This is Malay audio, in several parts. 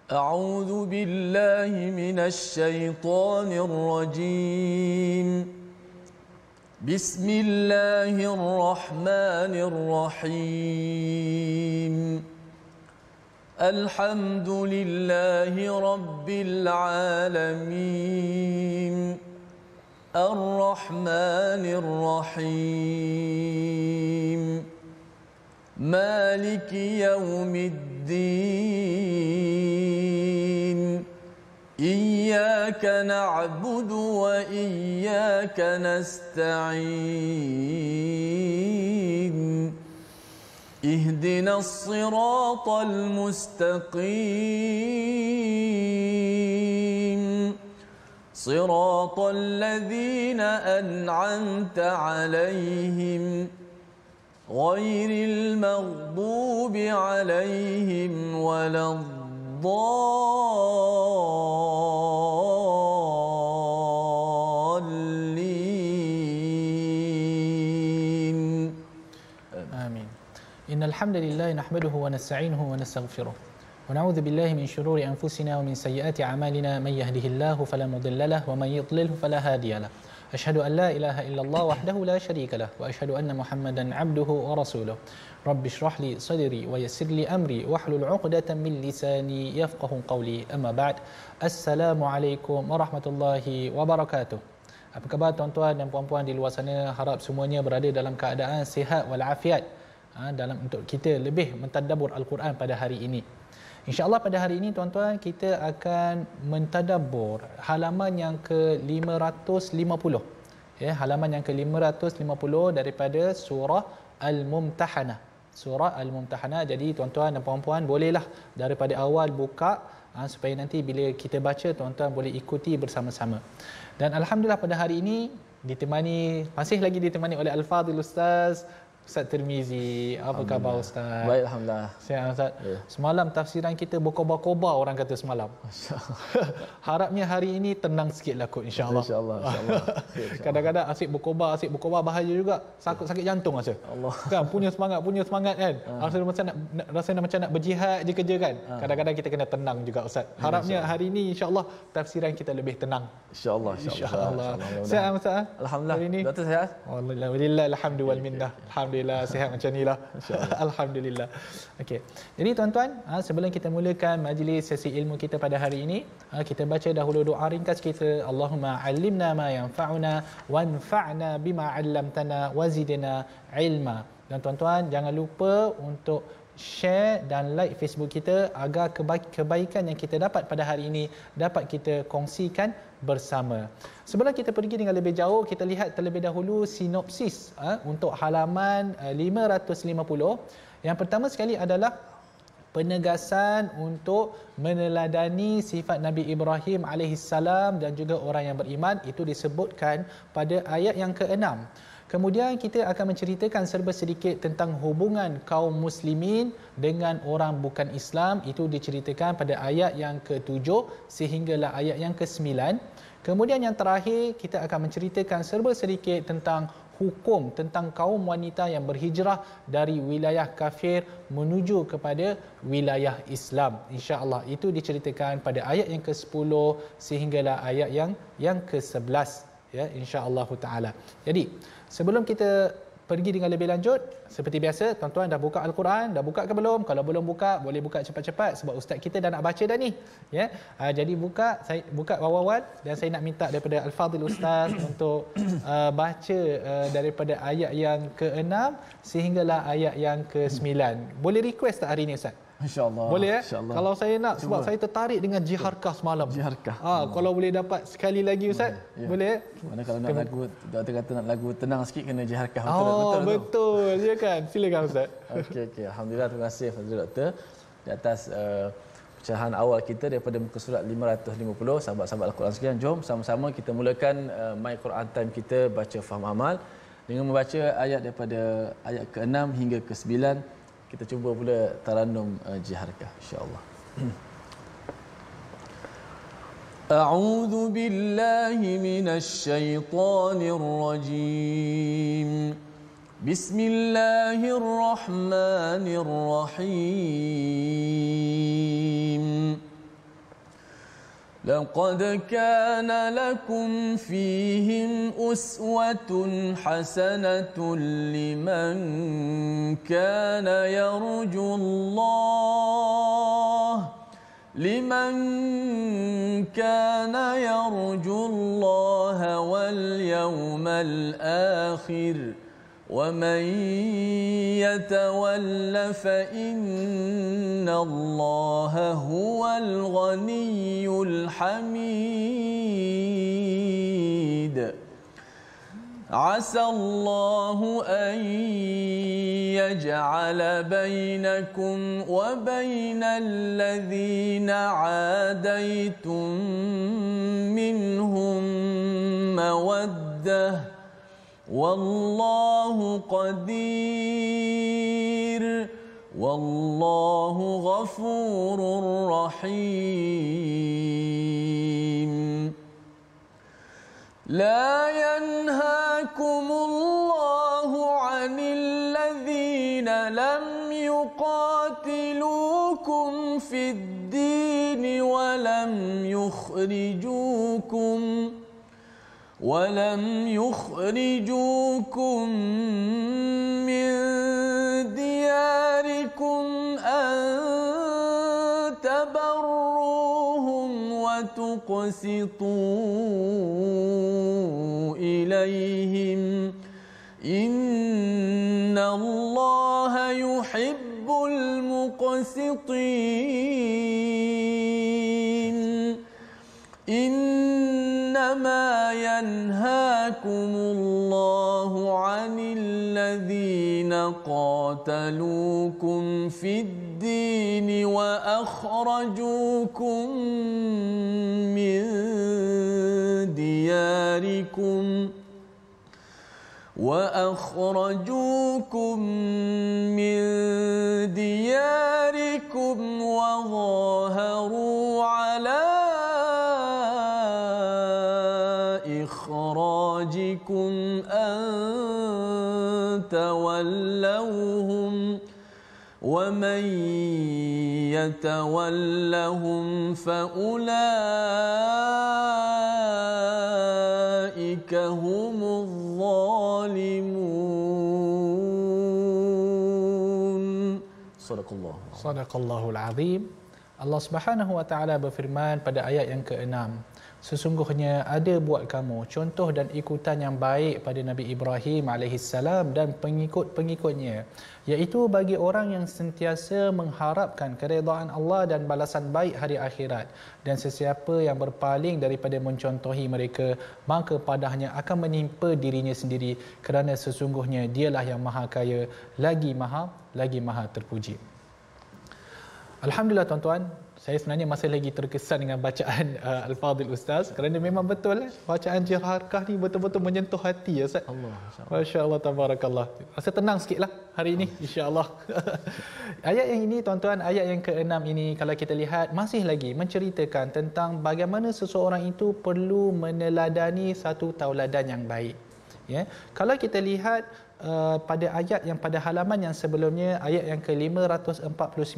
أعوذ بالله من الشيطان الرجيم. بسم الله الرحمن الرحيم. الحمد لله رب العالمين. الرحمن الرحيم. مالك يوم الدين. إياك نعبد وإياك نستعين. اهدنا الصراط المستقيم. صراط الذين أنعمت عليهم غير المغضوب عليهم ولا الضالين. آمين. إن الحمد لله نحمده ونستعينه ونستغفره ونعوذ بالله من شرور أنفسنا ومن سيئات أعمالنا من يهده الله فلا مضل له ومن يضلله فلا هادي له. أشهد أن لا إله إلا الله وحده لا شريك له وأشهد أن محمدا عبده ورسوله. رب اشرح لي صدري ويسر لي أمري واحلل عقدة من لساني يفقهوا قولي. أما بعد. Assalamualaikum warahmatullahi wabarakatuh. Apa khabar tuan-tuan dan puan-puan di luar sana? Harap semuanya berada dalam keadaan sihat walafiat. Dalam untuk kita lebih mentadabbur Al-Quran pada hari ini. InsyaAllah pada hari ini tuan-tuan kita akan mentadabbur halaman yang ke-550. Ya, halaman yang ke-550 daripada surah Al-Mumtahanah. Surah Al-Mumtahanah. Jadi tuan-tuan dan puan-puan bolehlah daripada awal buka supaya nanti bila kita baca tuan-tuan boleh ikuti bersama-sama. Dan alhamdulillah pada hari ini masih lagi ditemani oleh Al-Fadhil Ustaz Ustaz Tirmizi. Apa khabar Ustaz? Baik, alhamdulillah. Sihat Ustaz. Ya. Semalam tafsiran kita berkobar-kobar orang kata semalam. Harapnya hari ini tenang sikitlah kot insya-Allah. Insya-Allah. Kadang-kadang asyik berkobar bahaya juga. Sakit jantung rasa. Allah. Kan punya semangat kan. Rasa macam nak berjihad je kerja kan. Kadang-kadang kita kena tenang juga Ustaz. Harapnya hari ini insya-Allah tafsiran kita lebih tenang. Insya-Allah. Sihat Ustaz? Alhamdulillah. Hari ini Doktor sihat? Alhamdulillah, alhamdulillah wal minnah. Alhamdulillah sihat macam inilah. Alhamdulillah. Okey. Jadi tuan-tuan, sebelum kita mulakan majlis sesi ilmu kita pada hari ini, kita baca dahulu doa ringkas kita. Allahumma 'allimna ma yanfa'una wanfa'na bima 'allamtana wazidna ilma. Dan tuan-tuan jangan lupa untuk share dan like Facebook kita agar kebaikan yang kita dapat pada hari ini dapat kita kongsikan bersama. Sebelum kita pergi dengan lebih jauh, kita lihat terlebih dahulu sinopsis untuk halaman 550. Yang pertama sekali adalah penegasan untuk meneladani sifat Nabi Ibrahim alaihissalam dan juga orang yang beriman. Itu disebutkan pada ayat yang ke-6. Kemudian kita akan menceritakan serba sedikit tentang hubungan kaum muslimin dengan orang bukan Islam. Itu diceritakan pada ayat yang ke-7 sehinggalah ayat yang ke-9. Kemudian yang terakhir kita akan menceritakan serba sedikit tentang hukum tentang kaum wanita yang berhijrah dari wilayah kafir menuju kepada wilayah Islam. Insya-Allah itu diceritakan pada ayat yang ke-10 sehinggalah ayat yang ke-11 ya, insya-Allah taala. Jadi sebelum kita pergi dengan lebih lanjut, seperti biasa tuan-tuan dah buka Al-Quran, dah buka ke belum? Kalau belum buka, boleh buka cepat-cepat sebab ustaz kita dah nak baca dah ni ya. Jadi saya buka awal-awal dan saya nak minta daripada Al-Fadhil Ustaz untuk baca daripada ayat yang ke-6 sehinggalah ayat yang ke-9. Boleh request tak hari ni Ustaz? InsyaAllah. Boleh ya? InsyaAllah. Kalau saya nak, sebab saya tertarik dengan Jiharkah semalam. Jiharkah. Kalau boleh dapat sekali lagi Ustaz, boleh? Mana kalau nak lagu, doktor kata nak lagu tenang sikit kena Jiharkah. Betul. Ya kan? Silakan Ustaz. Okey. Alhamdulillah, terima kasih Fadil Doktor di atas pecahan awal kita daripada muka surat 550. Sahabat-sahabat Al-Quran sekalian, jom sama-sama kita mulakan My Quran Time kita baca faham amal dengan membaca ayat daripada ayat ke-6 hingga ke-9. Kita cuba pula tarannum Jiharkah insya-Allah. A'udzu billahi minasy syaithanir rajim. Bismillahirrahmanirrahim. لقد كان لكم فيهم أسوة حسنة لمن كان يرجو الله واليوم الآخر ومن يتول فإن الله هو الغني الحميد عسى الله أن يجعل بينكم وبين الذين عاديتم منهم مودة والله قدير والله غفور رحيم لا ينهاكم الله عن الذين لم يقاتلوكم في الدين ولم يخرجوكم من دياركم أن تبروهم وتقسطوا إليهم إن الله يحب المقسطين إنما ينهاكم الله عن الذين قاتلوكم في الدين وأخرجوكم من دياركم وظاهروا على إخراجكم أن تولوهم ومن يتولهم فأولئك هم الظالمون. Sadaqallahul Azim. Allah Subhanahu wa taala berfirman pada ayat yang ke-6, sesungguhnya ada buat kamu contoh dan ikutan yang baik pada Nabi Ibrahim alaihissalam dan pengikut-pengikutnya, iaitu bagi orang yang sentiasa mengharapkan keredaan Allah dan balasan baik hari akhirat, dan sesiapa yang berpaling daripada mencontohi mereka, maka padanya akan menimpa dirinya sendiri, kerana sesungguhnya dialah yang maha kaya lagi maha terpuji. Alhamdulillah tuan-tuan, saya sebenarnya masih lagi terkesan dengan bacaan Al-Fadhil Ustaz, kerana memang betul bacaan Jilharkah ni betul-betul menyentuh hati ya Ustaz. Masya-Allah tabarakallah. Rasa tenang sikitlah hari ini insya-Allah. Ayat yang ini tuan-tuan, ayat yang ke-6 ini kalau kita lihat masih lagi menceritakan tentang bagaimana seseorang itu perlu meneladani satu tauladan yang baik. Ya, kalau kita lihat pada ayat yang pada halaman yang sebelumnya, ayat yang ke-549,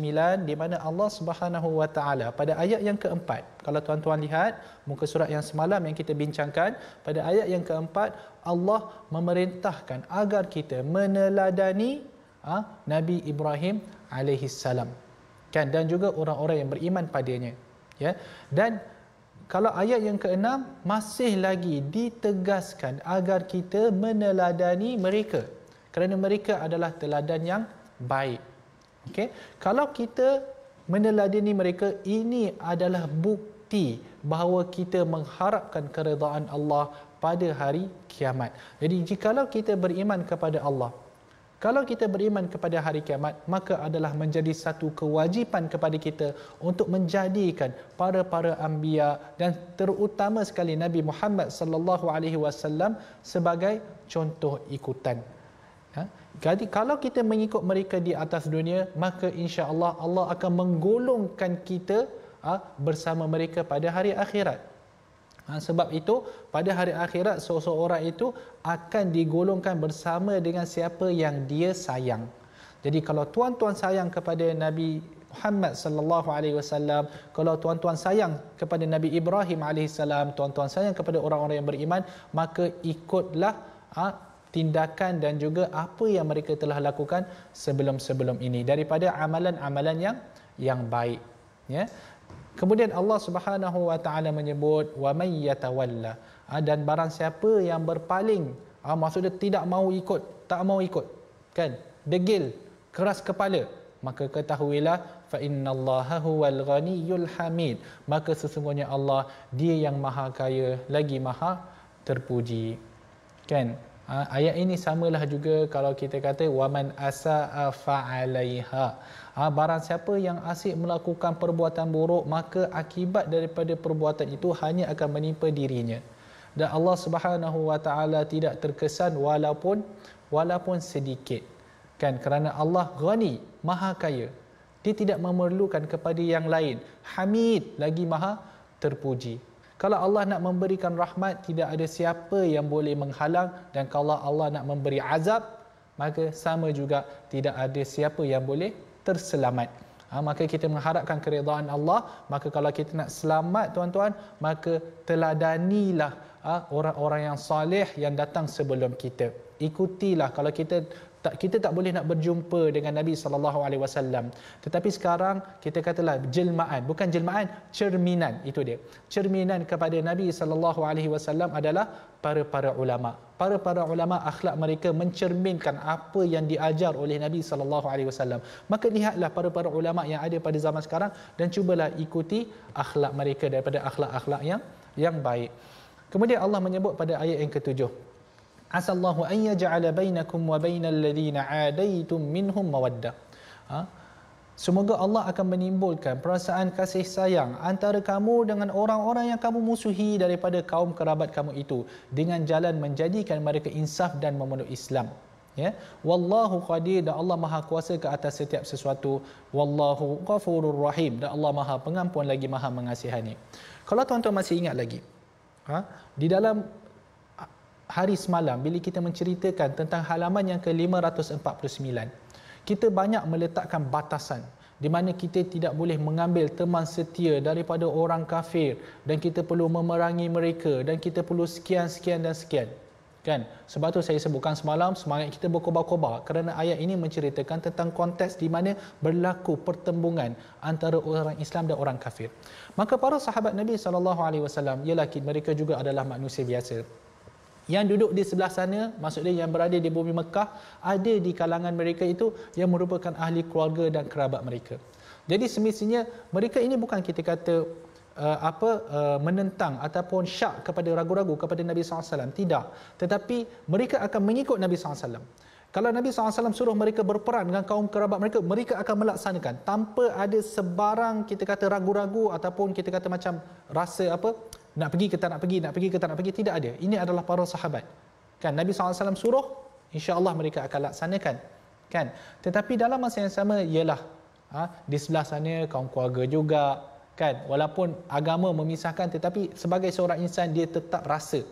di mana Allah Subhanahu wa taala pada ayat yang keempat, kalau tuan-tuan lihat muka surat yang semalam yang kita bincangkan, pada ayat yang keempat Allah memerintahkan agar kita meneladani Nabi Ibrahim alaihissalam, kan, dan juga orang-orang yang beriman padanya, ya. Dan kalau ayat yang ke-6 masih lagi ditegaskan agar kita meneladani mereka, kerana mereka adalah teladan yang baik. Okey, kalau kita meneladani mereka, ini adalah bukti bahawa kita mengharapkan keredaan Allah pada hari kiamat. Jadi jikalau kita beriman kepada Allah, kalau kita beriman kepada hari kiamat, maka adalah menjadi satu kewajipan kepada kita untuk menjadikan para anbiya dan terutama sekali Nabi Muhammad sallallahu alaihi wasallam sebagai contoh ikutan. Jadi kalau kita mengikut mereka di atas dunia, maka insya-Allah Allah akan menggolongkan kita bersama mereka pada hari akhirat. Sebab itu pada hari akhirat seseorang itu akan digolongkan bersama dengan siapa yang dia sayang. Jadi kalau tuan-tuan sayang kepada Nabi Muhammad sallallahu alaihi wasallam, kalau tuan-tuan sayang kepada Nabi Ibrahim alaihi salam, tuan-tuan sayang kepada orang-orang yang beriman, maka ikutlah tindakan dan juga apa yang mereka telah lakukan sebelum-sebelum ini daripada amalan-amalan yang baik, ya. Kemudian Allah Subhanahu wa taala menyebut wa may yatawalla, dan barang siapa yang berpaling, maksudnya tidak mau ikut, tak mau ikut, kan, degil, keras kepala, maka ketahuilah fa innallaha huwal ghaniyyul hamid, maka sesungguhnya Allah dia yang maha kaya lagi maha terpuji, kan. Ayat ini samalah juga kalau kita kata waman asaa fa'alaiha, barang siapa yang asyik melakukan perbuatan buruk, maka akibat daripada perbuatan itu hanya akan menimpa dirinya. Dan Allah Subhanahu wa taala tidak terkesan walaupun sedikit, kan, kerana Allah ghani, maha kaya, dia tidak memerlukan kepada yang lain, hamid, lagi maha terpuji. Kalau Allah nak memberikan rahmat, tidak ada siapa yang boleh menghalang, dan kalau Allah nak memberi azab, maka sama juga tidak ada siapa yang boleh terselamat. Maka kita mengharapkan keridaan Allah. Maka kalau kita nak selamat, tuan-tuan, maka teladanilah orang-orang yang soleh yang datang sebelum kita. Ikutilah. Kalau kita tak boleh nak berjumpa dengan Nabi SAW, tetapi sekarang kita katalah jelmaan, bukan jelmaan, cerminan, itu dia. Cerminan kepada Nabi SAW adalah para ulama. Para ulama, akhlak mereka mencerminkan apa yang diajar oleh Nabi SAW. Maka lihatlah para ulama yang ada pada zaman sekarang dan cubalah ikuti akhlak mereka daripada akhlak-akhlak yang baik. Kemudian Allah menyebut pada ayat yang ke-7, asallahu an yaj'ala bainakum wa bainal ladzina 'adaitum minhum mawaddah. Semoga Allah akan menimbulkan perasaan kasih sayang antara kamu dengan orang-orang yang kamu musuhi daripada kaum kerabat kamu itu, dengan jalan menjadikan mereka insaf dan memeluk Islam. Ya, wallahu qadir, dan Allah maha kuasa ke atas setiap sesuatu. Wallahu ghafurur rahim, dan Allah maha pengampun lagi maha mengasihani. Kalau tuan-tuan masih ingat lagi, di dalam hari semalam bila kita menceritakan tentang halaman yang ke-549, kita banyak meletakkan batasan di mana kita tidak boleh mengambil teman setia daripada orang kafir, dan kita perlu memerangi mereka, dan kita perlu sekian dan sekian, kan. Sebab tu saya sebutkan semalam, semangat kita berkobar-kobar kerana ayat ini menceritakan tentang konteks di mana berlaku pertembungan antara orang Islam dan orang kafir. Maka para sahabat Nabi SAW, ialah mereka juga adalah manusia biasa. Yang duduk di sebelah sana, maksudnya yang berada di bumi Mekah, ada di kalangan mereka itu yang merupakan ahli keluarga dan kerabat mereka. Jadi semestinya mereka ini bukan kita kata menentang ataupun syak kepada ragu-ragu kepada Nabi SAW. Tidak. Tetapi mereka akan mengikut Nabi SAW. Kalau Nabi SAW suruh mereka berperang dengan kaum kerabat mereka, mereka akan melaksanakan tanpa ada sebarang kita kata ragu-ragu ataupun kita kata macam rasa nak pergi ke tak nak pergi, nak pergi ke tak nak pergi, tidak ada. Ini adalah para sahabat, kan. Nabi SAW suruh, insya-Allah mereka akan laksanakan, kan. Tetapi dalam masa yang sama ialah di sebelah sana kaum keluarga juga, kan. Walaupun agama memisahkan, tetapi sebagai seorang insan dia tetap rasa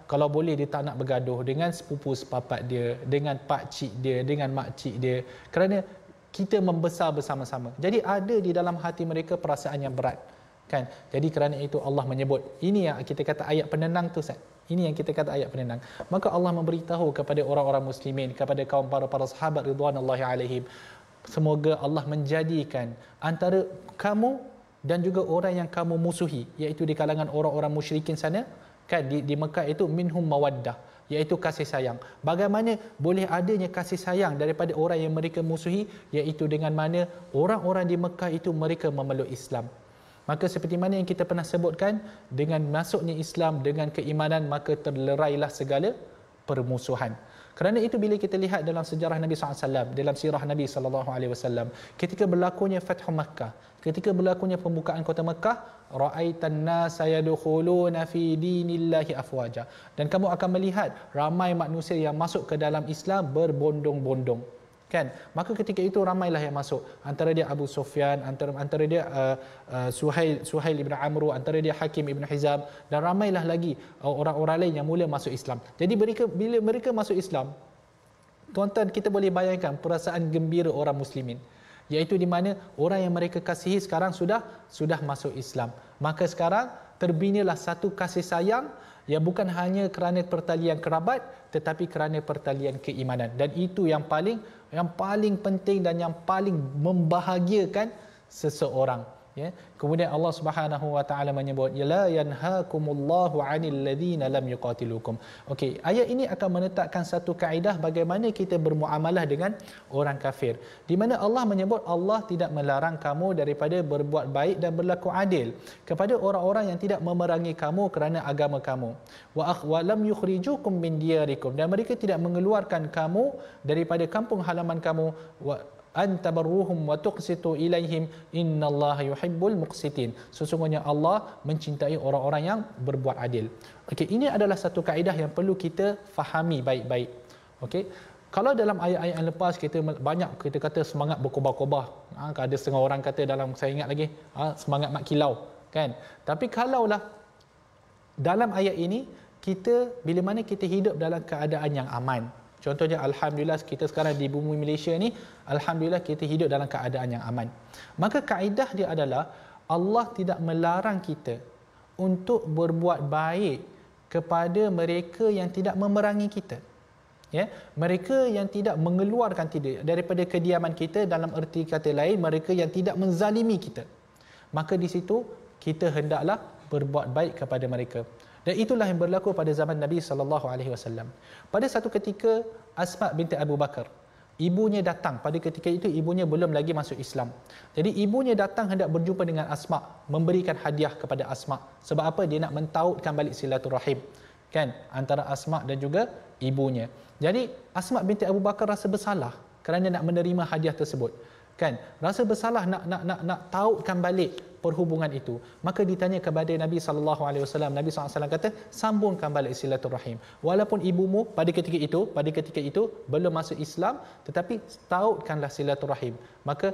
kalau boleh dia tak nak bergaduh dengan sepupu sepapat dia, dengan pak cik dia, dengan mak cik dia, kerana kita membesar bersama-sama. Jadi ada di dalam hati mereka perasaan yang berat, kan. Jadi kerana itu Allah menyebut, ini yang kita kata ayat penenang tu, Ustaz. Ini yang kita kata ayat penenang. Maka Allah memberitahu kepada orang-orang muslimin, kepada kaum para sahabat ridwanullahi alaihim, semoga Allah menjadikan antara kamu dan juga orang yang kamu musuhi, iaitu di kalangan orang-orang musyrikin sana, kan, di Mekah itu minhum mawaddah, iaitu kasih sayang. Bagaimana boleh adanya kasih sayang daripada orang yang mereka musuhi, iaitu dengan mana orang-orang di Mekah itu mereka memeluk Islam. Maka seperti mana yang kita pernah sebutkan, dengan masuknya Islam, dengan keimanan, maka terlerailah segala permusuhan. Kerana itu bila kita lihat dalam sejarah Nabi SAW, dalam sirah Nabi SAW, ketika berlakunya Fathu Makkah, ketika berlakunya pembukaan kota Makkah, ra'aitan nasa yadkhuluna fi dinillahi afwaja, dan kamu akan melihat ramai manusia yang masuk ke dalam Islam berbondong-bondong, kan. Maka ketika itu ramailah yang masuk, antara dia Abu Sufyan, antara dia Suhail ibn Amru, antara dia Hakim ibn Hizam, dan ramailah lagi orang-orang lain yang mula masuk Islam. Jadi bila mereka masuk Islam, tuan-tuan, kita boleh bayangkan perasaan gembira orang muslimin. iaitu di mana orang yang mereka kasihi sekarang sudah masuk Islam. Maka sekarang terbinalah satu kasih sayang yang bukan hanya kerana pertalian kerabat tetapi kerana pertalian keimanan, dan itu yang paling penting dan yang paling membahagiakan seseorang, ya. Kemudian Allah Subhanahu wa taala menyebut la yanhaakumullahu 'anil ladzina lam yuqatilukum. Okey, ayat ini akan menetapkan satu kaedah bagaimana kita bermuamalah dengan orang kafir, di mana Allah menyebut Allah tidak melarang kamu daripada berbuat baik dan berlaku adil kepada orang-orang yang tidak memerangi kamu kerana agama kamu. Wa lam yukhrijukum min diyarikum, dan mereka tidak mengeluarkan kamu daripada kampung halaman kamu. Wa antabarruhum wa tuqsitu ilaihim innallaha yuhibbul muqsitin. Sesungguhnya Allah mencintai orang-orang yang berbuat adil. Okey, ini adalah satu kaedah yang perlu kita fahami baik-baik. Okey, kalau dalam ayat-ayat yang lepas kita banyak kita kata semangat berkobar-kobar. Ada setengah orang kata dalam, saya ingat lagi, semangat mak kilau, kan? Tapi kalaulah dalam ayat ini kita bila mana kita hidup dalam keadaan yang aman. Contohnya, alhamdulillah kita sekarang di bumi Malaysia ni, alhamdulillah kita hidup dalam keadaan yang aman. Maka kaedah dia adalah Allah tidak melarang kita untuk berbuat baik kepada mereka yang tidak memerangi kita. Ya, mereka yang tidak mengeluarkan tidak daripada kediaman kita, dalam erti kata lain mereka yang tidak menzalimi kita. Maka di situ kita hendaklah berbuat baik kepada mereka. Dan itulah yang berlaku pada zaman Nabi sallallahu alaihi wasallam. Pada satu ketika Asma binti Abu Bakar, ibunya datang. Pada ketika itu ibunya belum lagi masuk Islam. Jadi ibunya datang hendak berjumpa dengan Asma, memberikan hadiah kepada Asma. Sebab apa? Dia nak mentautkan balik silaturahim, kan, antara Asma dan juga ibunya. Jadi Asma binti Abu Bakar rasa bersalah kerana nak menerima hadiah tersebut, kan, rasa bersalah nak tautkan balik perhubungan itu. Maka ditanya kepada Nabi sallallahu alaihi wasallam, Nabi sallallahu alaihi wasallam kata, sambungkan balik silaturahim. Walaupun ibumu pada ketika itu belum masuk Islam, tetapi tautkanlah silaturahim. Maka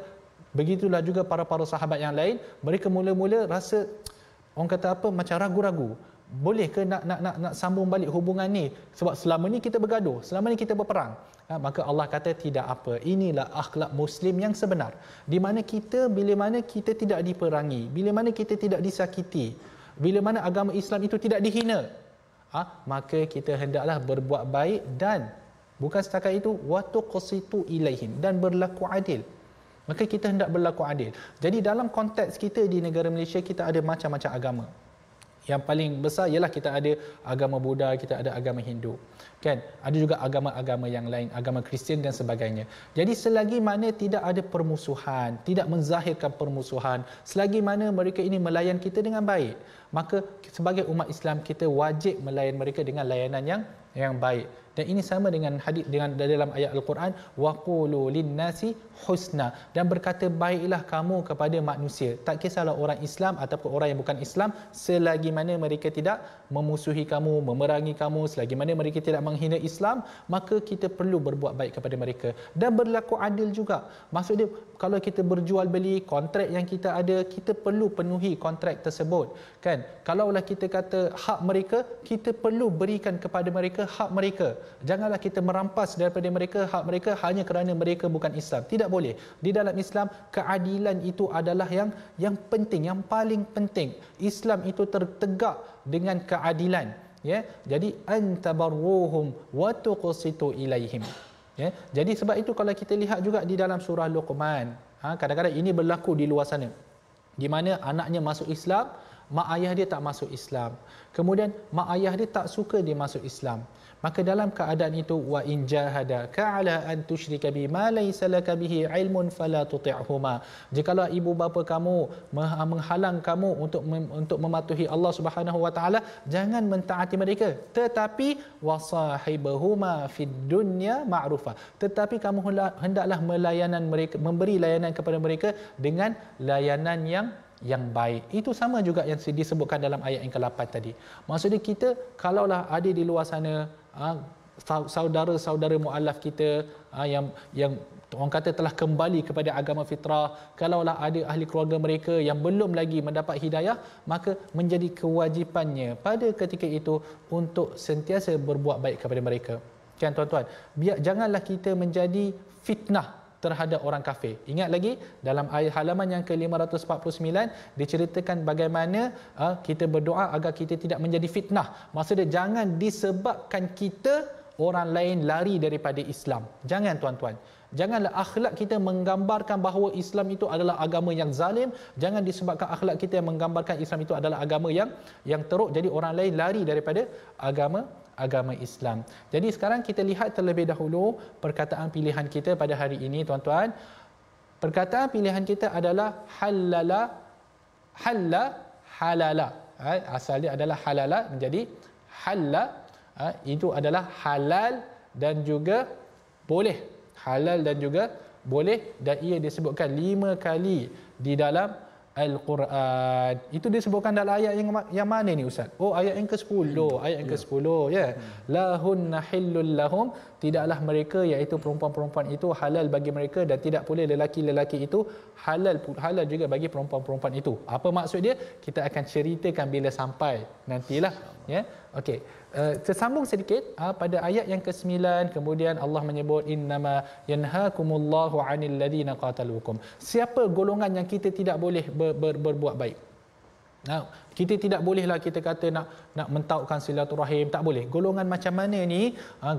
begitulah juga para sahabat yang lain, mereka mula-mula rasa, orang kata apa, macam ragu-ragu. Boleh ke nak sambung balik hubungan ni? Sebab selama ni kita bergaduh, selama ni kita berperang. Maka Allah kata tidak apa. Inilah akhlak Muslim yang sebenar. Di mana kita, bila mana kita tidak diperangi, bila mana kita tidak disakiti, bila mana agama Islam itu tidak dihina, maka kita hendaklah berbuat baik, dan bukan setakat itu, wa tuqsitu ilaihim, dan berlaku adil. Maka kita hendak berlaku adil. Jadi dalam konteks kita di negara Malaysia, kita ada macam-macam agama. Yang paling besar ialah kita ada agama Buddha, kita ada agama Hindu, kan? Ada juga agama-agama yang lain, agama Kristian dan sebagainya. Jadi selagi mana tidak ada permusuhan, tidak menzahirkan permusuhan, selagi mana mereka ini melayan kita dengan baik, maka sebagai umat Islam kita wajib melayan mereka dengan layanan yang baik. Dan ini sama dengan hadis dengan dalam ayat Al-Quran, waqulu linnasi husna, dan berkata baiklah kamu kepada manusia, tak kisahlah orang Islam ataupun orang yang bukan Islam, selagi mana mereka tidak memusuhi kamu, memerangi kamu, selagi mana mereka tidak menghina Islam, maka kita perlu berbuat baik kepada mereka dan berlaku adil juga. Maksudnya kalau kita berjual beli, kontrak yang kita ada, kita perlu penuhi kontrak tersebut, kan? Kalaulah kita kata hak mereka, kita perlu berikan kepada mereka hak mereka. Janganlah kita merampas daripada mereka hak mereka hanya kerana mereka bukan Islam. Tidak boleh. Di dalam Islam, keadilan itu adalah yang penting, yang paling penting. Islam itu tertegak dengan keadilan, ya. Jadi antabarruhum wa tuqsitu ilaihim, ya. Jadi sebab itu kalau kita lihat juga di dalam surah Luqman, kadang-kadang ini berlaku di luar sana, di mana anaknya masuk Islam, mak ayah dia tak masuk Islam. Kemudian mak ayah dia tak suka dia masuk Islam. Maka dalam keadaan itu, wa in jahadaka ala an tusyrika bima laysa laka bihi ilmun fala tuti'huma. Jikalau ibu bapa kamu menghalang kamu untuk mematuhi Allah Subhanahu wa taala, jangan mentaati mereka, tetapi wasahibahuma fid dunya ma'rufa. Tetapi kamu hendaklah melayanan mereka, memberi layanan kepada mereka dengan layanan yang baik. Itu sama juga yang disebutkan dalam ayat yang ke-8 tadi. Maksudnya kita kalaulah ada di luar sana saudara-saudara mualaf kita yang orang kata telah kembali kepada agama fitrah, kalaulah ada ahli keluarga mereka yang belum lagi mendapat hidayah, maka menjadi kewajipannya pada ketika itu untuk sentiasa berbuat baik kepada mereka. Kan tuan-tuan, janganlah kita menjadi fitnah terhadap orang kafir. Ingat lagi dalam ayat halaman yang ke-549 diceritakan bagaimana kita berdoa agar kita tidak menjadi fitnah. Maksudnya jangan disebabkan kita orang lain lari daripada Islam. Jangan tuan-tuan. Janganlah akhlak kita menggambarkan bahawa Islam itu adalah agama yang zalim. Jangan disebabkan akhlak kita yang menggambarkan Islam itu adalah agama yang teruk, jadi orang lain lari daripada agama Islam. Jadi sekarang kita lihat terlebih dahulu perkataan pilihan kita pada hari ini tuan-tuan. Perkataan pilihan kita adalah halala. Asal dia adalah halala menjadi halla. Itu adalah halal dan juga boleh. Halal dan juga boleh, dan ia disebutkan 5 kali di dalam Al-Quran. Itu disebutkan dalam ayat yang mana ni Ustaz? Oh, ayat yang ke-10. Ayat yang ke-10 ya. Lahunna hillul lahum, tidaklah mereka iaitu perempuan-perempuan itu halal bagi mereka, dan tidak pula lelaki-lelaki itu halal juga bagi perempuan-perempuan itu. Apa maksud dia? Kita akan ceritakan bila sampai nantilah ya. Okey. Tersambung sedikit pada ayat yang ke-9, kemudian Allah menyebut innama yanhaakumullahu 'anil ladina qataluukum. Siapa golongan yang kita tidak boleh berbuat baik? Nah, kita tidak bolehlah kita kata nak mentaukkan silaturahim, tak boleh. Golongan macam mana ni?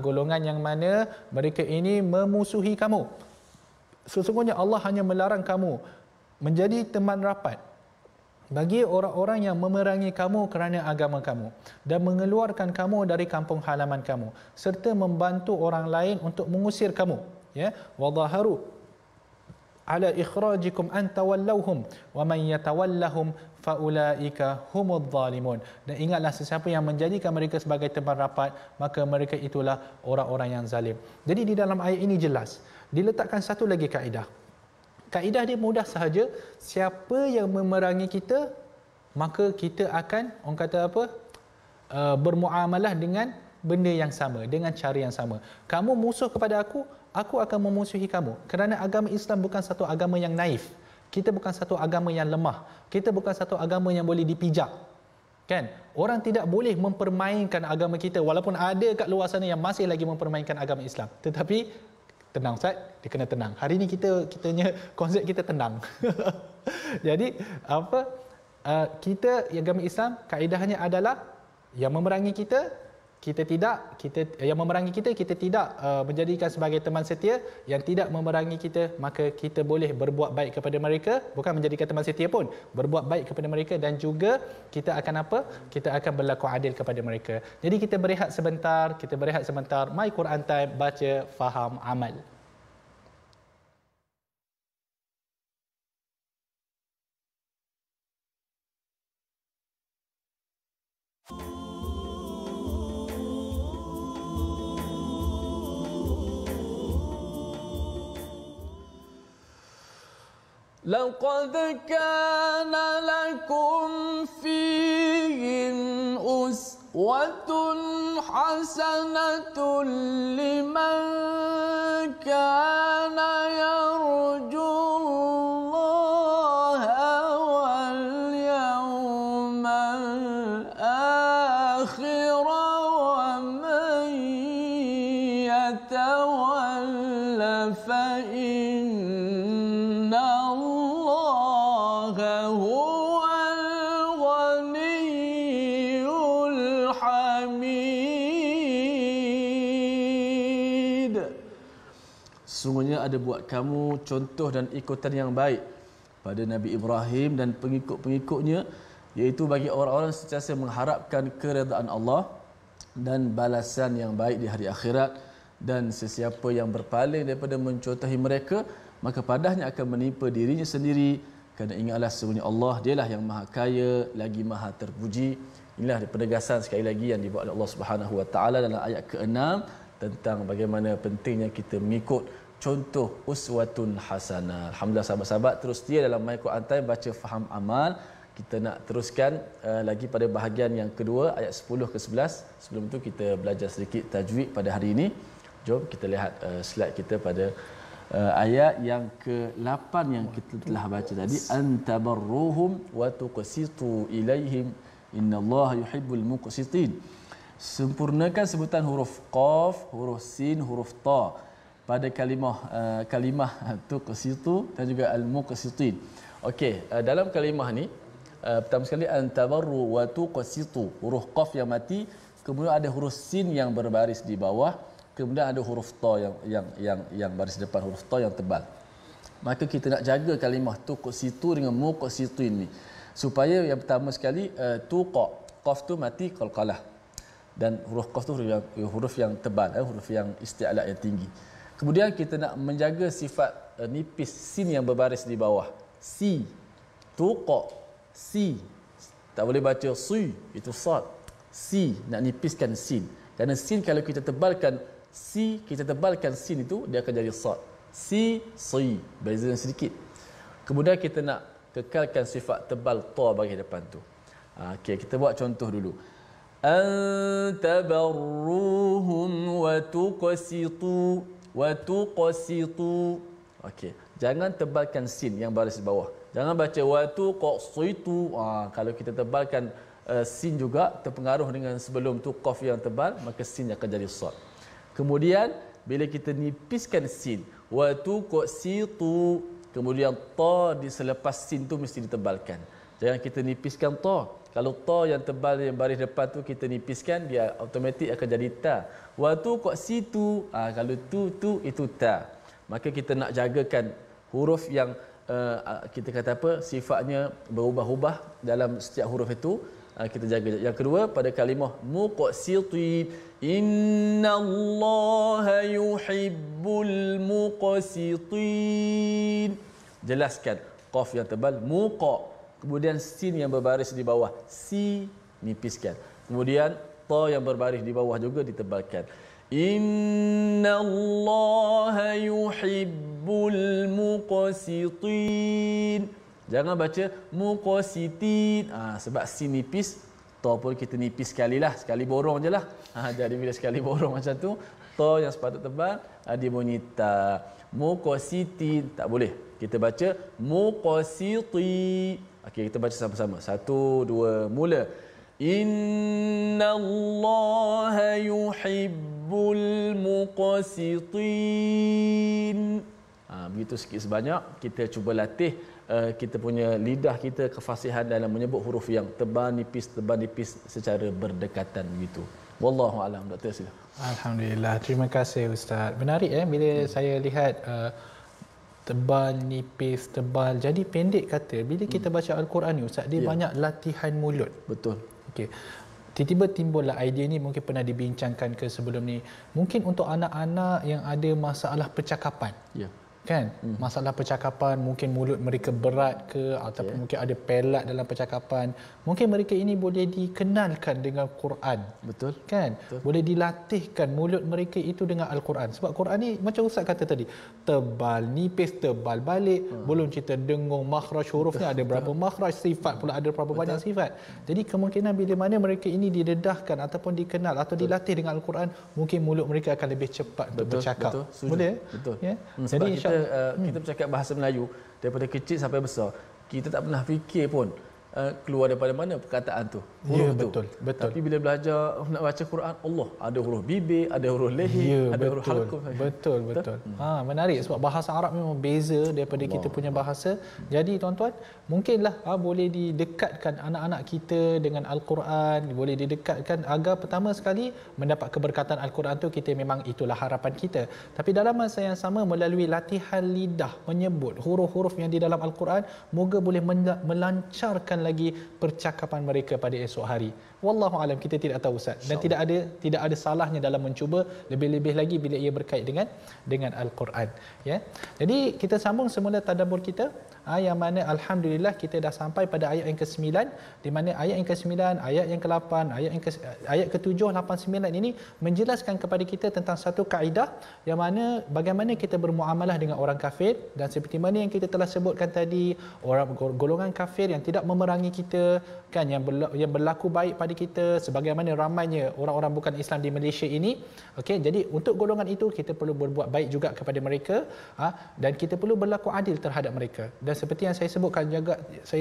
Golongan yang mana mereka ini memusuhi kamu. Sesungguhnya Allah hanya melarang kamu menjadi teman rapat bagi orang-orang yang memerangi kamu kerana agama kamu dan mengeluarkan kamu dari kampung halaman kamu, serta membantu orang lain untuk mengusir kamu, ya. Wadaharu ala ikhrajikum an tawallawhum wa man yatawallahum faulaika humudz zalimun. Dan ingatlah, sesiapa yang menjadikan mereka sebagai teman rapat, maka mereka itulah orang-orang yang zalim. Jadi di dalam ayat ini jelas diletakkan satu lagi kaedah. Kaedah dia mudah sahaja. Siapa yang memerangi kita, maka kita akan, orang kata apa, bermuamalah dengan benda yang sama, dengan cara yang sama. Kamu musuh kepada aku akan memusuhi kamu. Kerana agama Islam bukan satu agama yang naif. Kita bukan satu agama yang lemah. Kita bukan satu agama yang boleh dipijak. Kan? Orang tidak boleh mempermainkan agama kita, walaupun ada kat luar sana yang masih lagi mempermainkan agama Islam. Tetapi tenang Ustaz, dia kena tenang. Hari ni kitanya konsep kita tenang. Jadi apa? Kita agama Islam kaedahnya adalah yang memerangi kita yang memerangi kita tidak menjadikan sebagai teman setia. Yang tidak memerangi kita, maka kita boleh berbuat baik kepada mereka, bukan menjadikan teman setia pun, berbuat baik kepada mereka, dan juga kita akan apa? Kita akan berlaku adil kepada mereka. Jadi kita berehat sebentar. My Quran Time, baca, faham, amal. لقد كان لكم فيهم أسوة حسنة لمن كان يرجو الله واليوم الآخر ومن يتول فإن sesungguhnya ada buat kamu contoh dan ikutan yang baik pada Nabi Ibrahim dan pengikut-pengikutnya, iaitu bagi orang-orang sentiasa mengharapkan keredaan Allah dan balasan yang baik di hari akhirat. Dan sesiapa yang berpaling daripada mencontohi mereka, maka padahnya akan menimpa dirinya sendiri. Kerana ingatlah, sesungguhnya Allah, dialah yang maha kaya lagi maha terpuji. Inilah penegasan sekali lagi yang dibuat oleh Allah Subhanahu Wa Taala dalam ayat ke-6 tentang bagaimana pentingnya kita mengikut contoh uswatun hasanah. Alhamdulillah sahabat-sahabat terus setia dalam My Quran Time, baca, faham, amal. Kita nak teruskan lagi pada bahagian yang kedua, ayat 10 ke 11. Sebelum itu kita belajar sedikit tajwid pada hari ini. Jom kita lihat slide kita pada ayat yang ke-8 yang kita telah baca tadi. Antabarruhum wa tuqsitu ilaihim innallaha yuhibbul muqsitin. Sempurnakan sebutan huruf qaf, huruf sin, huruf ta pada kalimah tuqsitu dan juga al-muqsitin. Okey, dalam kalimah ni pertama sekali an-tabarru wa tuqsitu, huruf qaf yang mati, kemudian ada huruf sin yang berbaris di bawah, kemudian ada huruf ta yang baris depan, huruf ta yang tebal. Maka kita nak jaga kalimah tuqsitu dengan muqsitin ni supaya yang pertama sekali tuqa, qaf tu mati qalqalah, dan huruf qaf tu huruf yang tebal, huruf yang isti'la yang tinggi. Kemudian kita nak menjaga sifat nipis sin yang berbaris di bawah, si, tuqa, si, tak boleh baca si, itu sad, si, nak nipiskan sin, kerana sin kalau kita tebalkan si, kita tebalkan sin itu dia akan jadi sad, si, si, beza sedikit. Kemudian kita nak kekalkan sifat tebal ta bagi depan tu. Okey, kita buat contoh dulu. Antabarruhum wa tuqsitu. Okey, jangan tebalkan sin yang baris bawah. Jangan baca wa tuqsitu. Kalau kita tebalkan sin juga terpengaruh dengan sebelum tu qaf yang tebal, maka sin akan jadi sad. Kemudian bila kita nipiskan sin wa tuqsitu, kemudian ta di selepas sin tu mesti ditebalkan. Jangan kita nipiskan ta. Kalau ta yang tebal yang baris depan tu kita nipiskan, dia automatik akan jadi ta. Wa tuqsitu, kalau tu itu ta. Maka kita nak jagakan huruf yang kita kata apa, sifatnya berubah-ubah dalam setiap huruf itu, kita jaga. Yang kedua, pada kalimah muqsitin, innallaha yuhibbul muqsitin. Jelaskan qaf yang tebal, muqa, kemudian sin yang berbaris di bawah, si, nipiskan. Kemudian ta yang berbaris di bawah juga ditebalkan. Innallaha yuhibbul muqsitin. Jangan baca muqsitin. Sebab sin nipis, ta pun kita nipis sekali lah, sekali borong je lah. Jadi bila sekali borong macam tu, ta yang sepatut tebal, dia bunyi ta. Muqsitin, tak boleh. Kita baca muqsiti. Okey, kita baca sama-sama. 1, 2, mula. Innallaha yuhibbul muqsitin. Begitu sikit sebanyak kita cuba latih kita punya lidah kita, kefasihan dalam menyebut huruf yang tebal nipis secara berdekatan begitu. Wallahu a'lam. Doktor sila. Alhamdulillah. Terima kasih Ustaz. Menarik bila saya lihat tebal, nipis, tebal. Jadi pendek kata, bila kita baca Al-Quran ni Ustaz, dia banyak latihan mulut. Betul. Okey. Tiba-tiba timbullah idea ni, mungkin pernah dibincangkan ke sebelum ni. Mungkin untuk anak-anak yang ada masalah percakapan. Ya. Kan? Masalah percakapan, mungkin mulut mereka berat ke, ataupun mungkin ada pelat dalam percakapan. Mungkin mereka ini boleh dikenalkan dengan Quran. Betul. Kan? Betul. Boleh dilatihkan mulut mereka itu dengan Al-Quran. Sebab Quran ni macam Ustaz kata tadi, tebal, nipis, tebal balik. Belum cerita dengung, makhraj hurufnya ada berapa makhraj, sifat pula ada berapa banyak sifat. Jadi kemungkinan bila mana mereka ini didedahkan ataupun dikenal atau dilatih dengan Al-Quran, mungkin mulut mereka akan lebih cepat untuk bercakap. Betul. Boleh? Betul. Ya? Jadi kita bercakap bahasa Melayu daripada kecil sampai besar, kita tak pernah fikir pun keluar daripada mana perkataan tu, huruf tu. Betul. Tapi bila belajar nak baca Quran, Allah ada huruf bibir, ada huruf lehir, ada huruf halqum. Betul. Menarik sebab bahasa Arab memang beza daripada kita punya bahasa. Jadi tuan-tuan, mungkinlah boleh didekatkan anak-anak kita dengan Al-Quran, boleh didekatkan agar pertama sekali mendapat keberkatan Al-Quran tu, kita memang itulah harapan kita. Tapi dalam masa yang sama, melalui latihan lidah menyebut huruf-huruf yang di dalam Al-Quran, moga boleh melancarkan lagi percakapan mereka pada esok hari. Wallahu alam, kita tidak tahu Ustaz, dan tidak ada salahnya dalam mencuba, lebih-lebih lagi bila ia berkait dengan Al-Quran, ya. Jadi kita sambung semula tadabbur kita, yang mana alhamdulillah kita dah sampai pada ayat yang ke-9, di mana ayat yang ke-9, ayat yang ke-8, ayat ke-7, 8, 9 ini menjelaskan kepada kita tentang satu kaedah yang mana bagaimana kita bermuamalah dengan orang kafir. Dan seperti mana yang kita telah sebutkan tadi, orang golongan kafir yang tidak memerangi kita, kan, yang berlaku baik pada kita, sebagaimana ramainya orang-orang bukan Islam di Malaysia ini. Okey, jadi untuk golongan itu kita perlu berbuat baik juga kepada mereka, dan kita perlu berlaku adil terhadap mereka. Dan seperti yang saya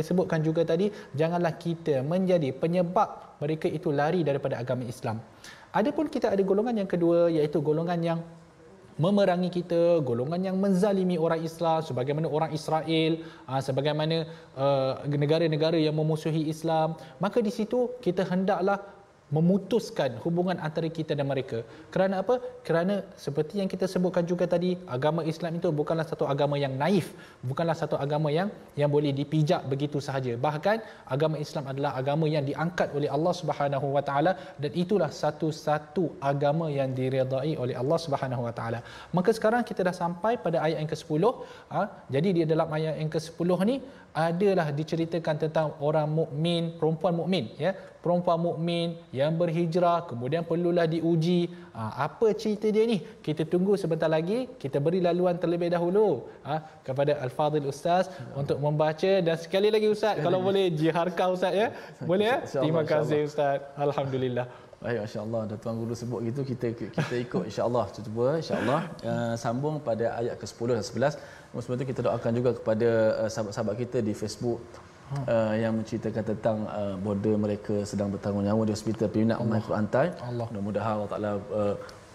sebutkan juga tadi, janganlah kita menjadi penyebab mereka itu lari daripada agama Islam. Adapun kita ada golongan yang kedua, iaitu golongan yang memerangi kita, golongan yang menzalimi orang Islam sebagaimana orang Israel, sebagaimana negara-negara yang memusuhi Islam, maka di situ kita hendaklah memutuskan hubungan antara kita dan mereka. Kerana apa? Kerana seperti yang kita sebutkan juga tadi, agama Islam itu bukanlah satu agama yang naif, bukanlah satu agama yang boleh dipijak begitu sahaja. Bahkan agama Islam adalah agama yang diangkat oleh Allah Subhanahu Wa Taala, dan itulah satu-satu agama yang diredai oleh Allah Subhanahu Wa Taala. Maka sekarang kita dah sampai pada ayat yang ke-10. Jadi di dalam ayat yang ke-10 ni adalah diceritakan tentang orang mukmin, perempuan mukmin, ya, perempuan mukmin yang berhijrah kemudian perlulah diuji. Apa cerita dia ni? Kita tunggu sebentar lagi, kita beri laluan terlebih dahulu kepada Al-Fadhil Ustaz untuk membaca. Dan sekali lagi Ustaz, kalau boleh jiharkan Ustaz, ya, boleh, ya. Terima kasih Ustaz. Alhamdulillah. Baik, masya-Allah. Dah tuan guru sebut gitu, kita ikut insya-Allah. Cuba insya-Allah sambung pada ayat ke-10 dan 11. Sebelum itu kita doakan juga kepada sahabat-sahabat kita di Facebook yang menceritakan tentang border mereka sedang bertanggung nyawa di Hospital Peminat My Quran Time. Mudah-mudahan Allah Taala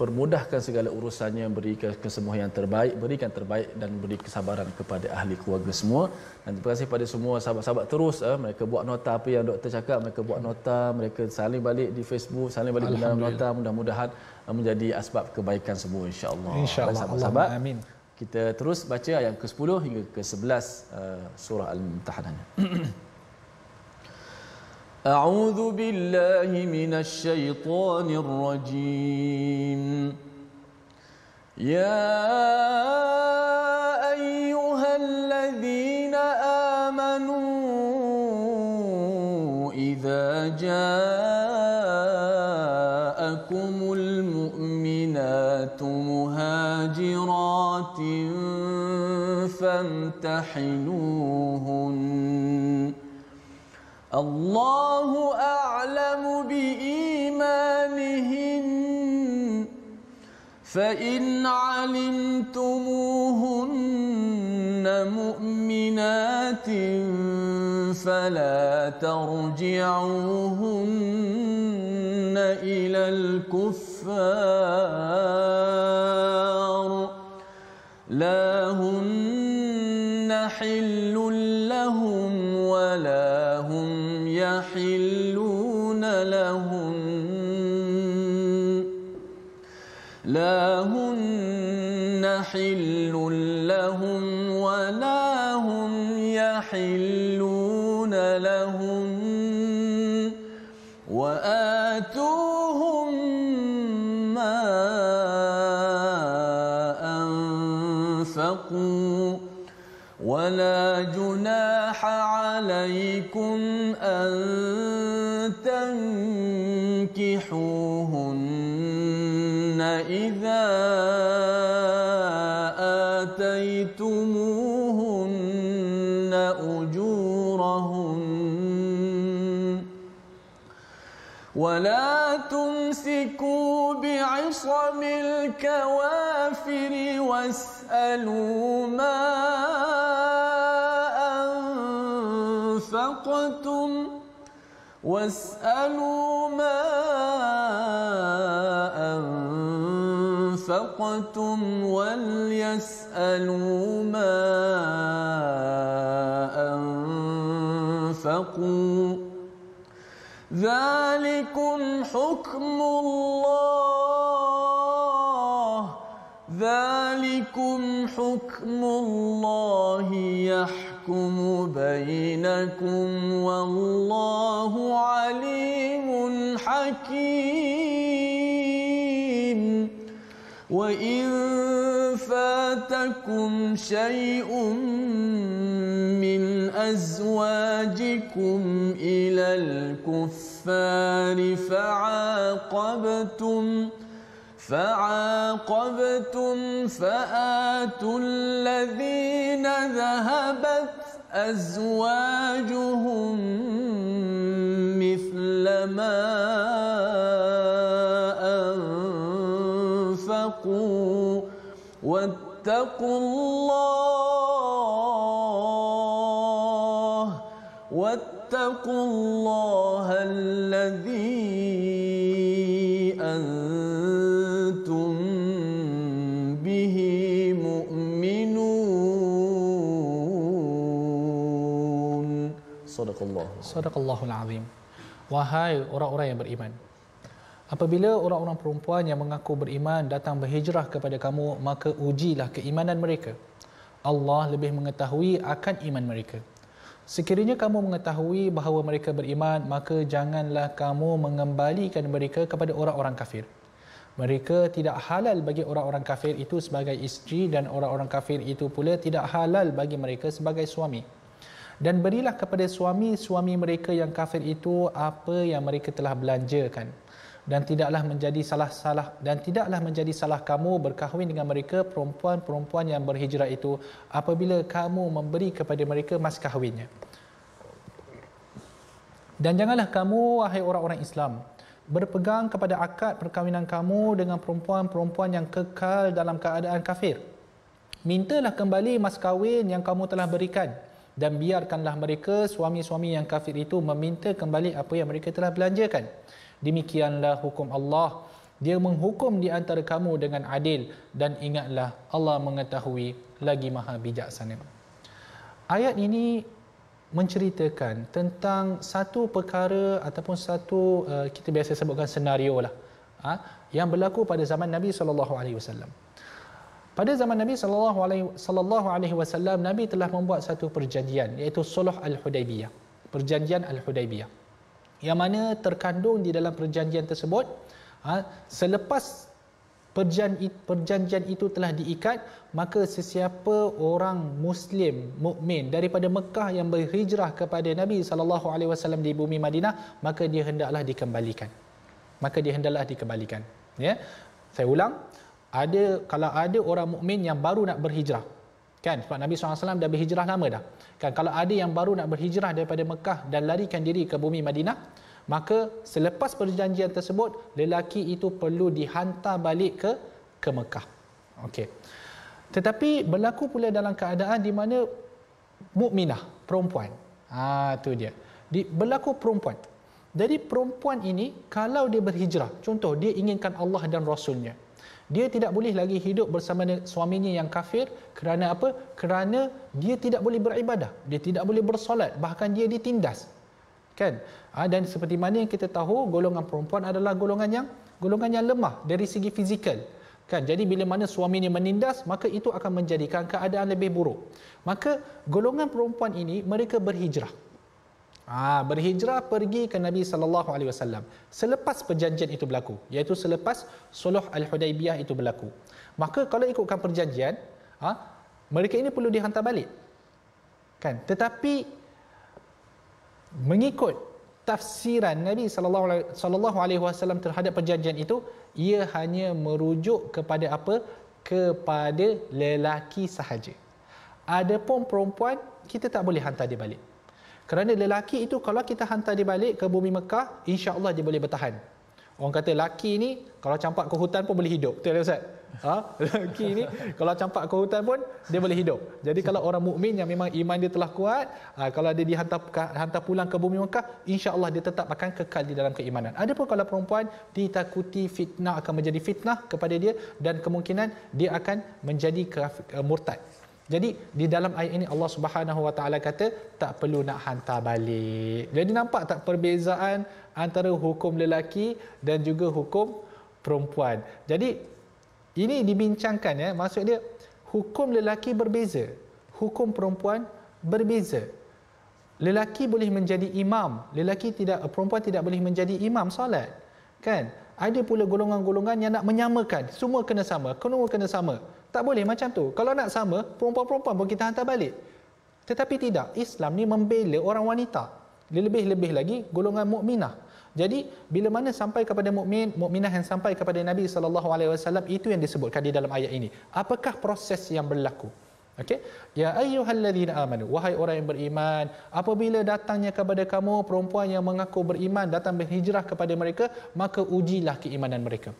permudahkan segala urusannya, berikan kesemua yang terbaik, berikan terbaik dan beri kesabaran kepada ahli keluarga semua. Dan terima kasih pada semua sahabat-sahabat terus mereka buat nota apa yang doktor cakap, mereka buat nota, mereka saling balik di Facebook, saling balik di dalam nota, mudah-mudahan menjadi asbab kebaikan semua insya-Allah. Insya-Allah. Sahabat-sahabat, amin. kita terus baca ayat ke-10 hingga ke-11 surah Al-Mumtahanah. A'udzu billahi minasy syaithanir rajim. Ya ayyuhalladzina amanu idza ja'akumul mu'minatu muhajiratin famtahinuhun. Allahu a'lamu biimanihin fa in 'alimtumuhunna mu'minatin fala tarji'uhunna ilal kuffar la hunna hillun lahum wa la hum يحلون لهن لا هن حل لهم ولا هم يحلون لهن وآتوهم ما أنفقوا ولا جناح عليكم أن تنكحوهن إذا آتيتموهن أجورهن ولا تمسكوا بعصم الكوافر واسألوا ما أنفقتم وليسألوا ما أنفقوا ذلكم حكم الله يحكم بينكم والله عليم حكيم. وإن فاتكم شيء من أزواجكم إلى الكفار فعاقبتم فآتوا الذين ذهبت أزواجهم مثل ما أنفقوا واتقوا الله الذي أنتم به Sadaqallah. Sadaqallahul azim. Wahai orang-orang yang beriman, apabila orang-orang perempuan yang mengaku beriman datang berhijrah kepada kamu, maka ujilah keimanan mereka. Allah lebih mengetahui akan iman mereka. Sekiranya kamu mengetahui bahawa mereka beriman, maka janganlah kamu mengembalikan mereka kepada orang-orang kafir. Mereka tidak halal bagi orang-orang kafir itu sebagai isteri, dan orang-orang kafir itu pula tidak halal bagi mereka sebagai suami. Dan berilah kepada suami-suami mereka yang kafir itu apa yang mereka telah belanjakan. Dan tidaklah menjadi salah kamu berkahwin dengan mereka perempuan-perempuan yang berhijrah itu apabila kamu memberi kepada mereka mas kahwinnya. Dan janganlah kamu, wahai orang-orang Islam, berpegang kepada akad perkahwinan kamu dengan perempuan-perempuan yang kekal dalam keadaan kafir. Mintalah kembali mas kahwin yang kamu telah berikan, dan biarkanlah mereka, suami-suami yang kafir itu, meminta kembali apa yang mereka telah belanjakan. Demikianlah hukum Allah. Dia menghukum di antara kamu dengan adil, dan ingatlah Allah mengetahui lagi maha bijaksana. Ayat ini menceritakan tentang satu perkara ataupun satu kita biasa sebutkan senario lah, yang berlaku pada zaman Nabi SAW. Pada zaman Nabi SAW, Nabi telah membuat satu perjanjian, iaitu Sulh Al-Hudaibiyah, perjanjian Al-Hudaibiyah, yang mana terkandung di dalam perjanjian tersebut, selepas perjanjian itu telah diikat, maka sesiapa orang Muslim mukmin daripada Mekah yang berhijrah kepada Nabi SAW di bumi Madinah, maka dia hendaklah dikembalikan. Ya, saya ulang, kalau ada orang mukmin yang baru nak berhijrah, kan, sebab Nabi SAW dah berhijrah lama dah, kan, kalau ada yang baru nak berhijrah daripada Mekah dan larikan diri ke bumi Madinah, maka selepas perjanjian tersebut lelaki itu perlu dihantar balik ke Mekah. Okey. Tetapi berlaku pula dalam keadaan di mana mukminah, perempuan. Tu dia. Berlaku perempuan. Jadi perempuan ini kalau dia berhijrah, contoh dia inginkan Allah dan Rasulnya, dia tidak boleh lagi hidup bersama suaminya yang kafir. Kerana apa? Kerana dia tidak boleh beribadah, dia tidak boleh bersolat, bahkan dia ditindas, kan? Dan seperti mana yang kita tahu, golongan perempuan adalah golongan yang lemah dari segi fizikal, kan? Jadi bila mana suaminya menindas, maka itu akan menjadikan keadaan lebih buruk. Maka golongan perempuan ini mereka berhijrah. Berhijrah pergi ke Nabi SAW selepas perjanjian itu berlaku, iaitu selepas Sulh Al-Hudaibiyah itu berlaku. Maka kalau ikutkan perjanjian, mereka ini perlu dihantar balik, kan? Tetapi mengikut tafsiran Nabi SAW terhadap perjanjian itu, ia hanya merujuk kepada apa? Kepada lelaki sahaja. Adapun perempuan, kita tak boleh hantar dia balik. Kerana lelaki itu kalau kita hantar dia balik ke bumi Mekah, insya-Allah dia boleh bertahan. Orang kata lelaki ni kalau campak ke hutan pun boleh hidup. Betul tak Ustaz? Lelaki ni kalau campak ke hutan pun dia boleh hidup. Jadi kalau orang mukmin yang memang iman dia telah kuat, kalau dia dihantar pulang ke bumi Mekah, insya-Allah dia tetap akan kekal di dalam keimanan. Adapun kalau perempuan, ditakuti fitnah akan menjadi fitnah kepada dia, dan kemungkinan dia akan menjadi murtad. Jadi di dalam ayat ini Allah Subhanahu Wa Taala kata tak perlu nak hantar balik. Jadi nampak tak perbezaan antara hukum lelaki dan juga hukum perempuan. Jadi ini dibincangkan, ya, maksud dia hukum lelaki berbeza, hukum perempuan berbeza. Lelaki boleh menjadi imam, perempuan tidak boleh menjadi imam solat, kan? Ada pula golongan-golongan yang nak menyamakan, semua kena sama. Tak boleh macam tu. Kalau nak sama, perempuan-perempuan pun kita hantar balik. Tetapi tidak, Islam ni membela orang wanita. Lebih-lebih lagi golongan mukminah. Jadi bila mana sampai kepada mukminah yang sampai kepada Nabi SAW, itu yang disebutkan di dalam ayat ini. Apakah proses yang berlaku? Okey, ya ayyuhallazina amanu, wahai orang yang beriman, apabila datangnya kepada kamu perempuan yang mengaku beriman, datang berhijrah kepada mereka, maka ujilah keimanan mereka.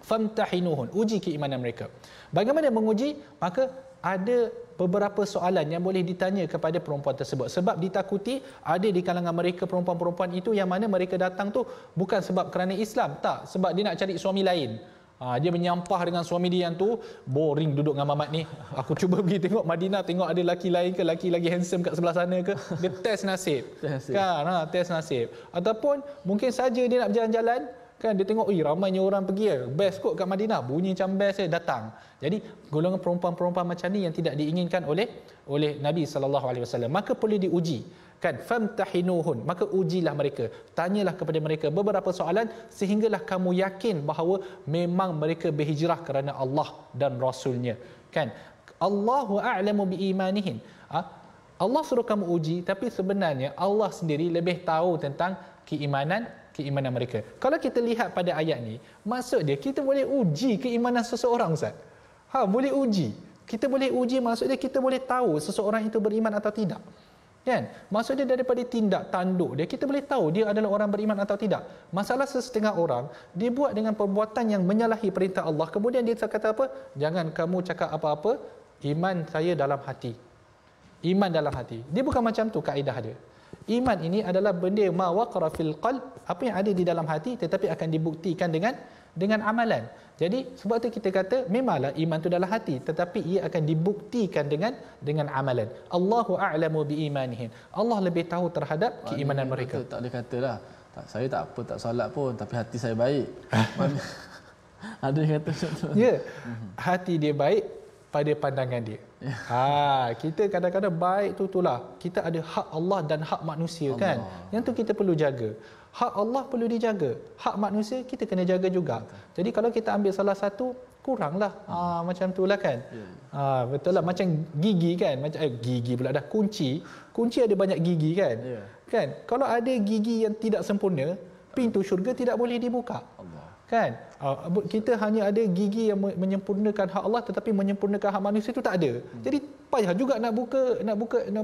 Famtahinuhun, uji keimanan mereka. Bagaimana menguji? Maka ada beberapa soalan yang boleh ditanya kepada perempuan tersebut, sebab ditakuti ada di kalangan mereka perempuan-perempuan itu yang mana mereka datang tu bukan sebab kerana Islam, tak, sebab dia nak cari suami lain. Dia menyampah dengan suami dia yang tu, boring duduk dengan mamat ni. Aku cuba pergi tengok Madinah, tengok ada lelaki lain ke, lelaki lagi handsome kat sebelah sana ke. Dia test nasib. Kan, test nasib. Ataupun mungkin saja dia nak berjalan-jalan, kan dia tengok, ramainya orang pergi, best kot kat Madinah, bunyi macam best, datang. Jadi golongan perempuan-perempuan macam ni yang tidak diinginkan oleh Nabi SAW. Maka perlu diuji. Kan, famtahinuhun, maka ujilah mereka, tanyalah kepada mereka beberapa soalan sehinggalah kamu yakin bahawa memang mereka berhijrah kerana Allah dan Rasulnya. Kan, Allahu a'lamu biimanihim. Allah suruh kamu uji, tapi sebenarnya Allah sendiri lebih tahu tentang keimanan mereka. Kalau kita lihat pada ayat ni, maksud dia kita boleh uji keimanan seseorang, Ustaz. Boleh uji. Kita boleh uji, maksud dia kita boleh tahu seseorang itu beriman atau tidak. Kan? Maksud dia daripada tindak tanduk dia, kita boleh tahu dia adalah orang beriman atau tidak. Masalah sesetengah orang, dia buat dengan perbuatan yang menyalahi perintah Allah. Kemudian dia kata apa? Jangan kamu cakap apa-apa, iman saya dalam hati. Iman dalam hati. Dia bukan macam tu kaedah dia. Iman ini adalah benda ma waqara fil qalb, apa yang ada di dalam hati tetapi akan dibuktikan dengan amalan. Jadi sebab tu kita kata memanglah iman tu dalam hati tetapi ia akan dibuktikan dengan amalan. Allahu a'lamu biimanihim. Allah lebih tahu terhadap keimanan mereka. Tak boleh katalah saya tak apa, tak solat pun tapi hati saya baik. Ada yang kata macam tu. Ya. Hati dia baik pada pandangan dia. Kita kadang-kadang baik tu itulah. Kita ada hak Allah dan hak manusia, Allah. Kan? Yang tu kita perlu jaga. Hak Allah perlu dijaga. Hak manusia kita kena jaga juga. Jadi kalau kita ambil salah satu, kuranglah. Macam itulah kan. Betul lah, macam gigi kan. Macam gigi pula dah, kunci. Kunci ada banyak gigi kan. Kan? Kalau ada gigi yang tidak sempurna, pintu syurga tidak boleh dibuka. Allah. Kan? Kita hanya ada gigi yang menyempurnakan hak Allah tetapi menyempurnakan hak manusia itu tak ada. Jadi payah juga nak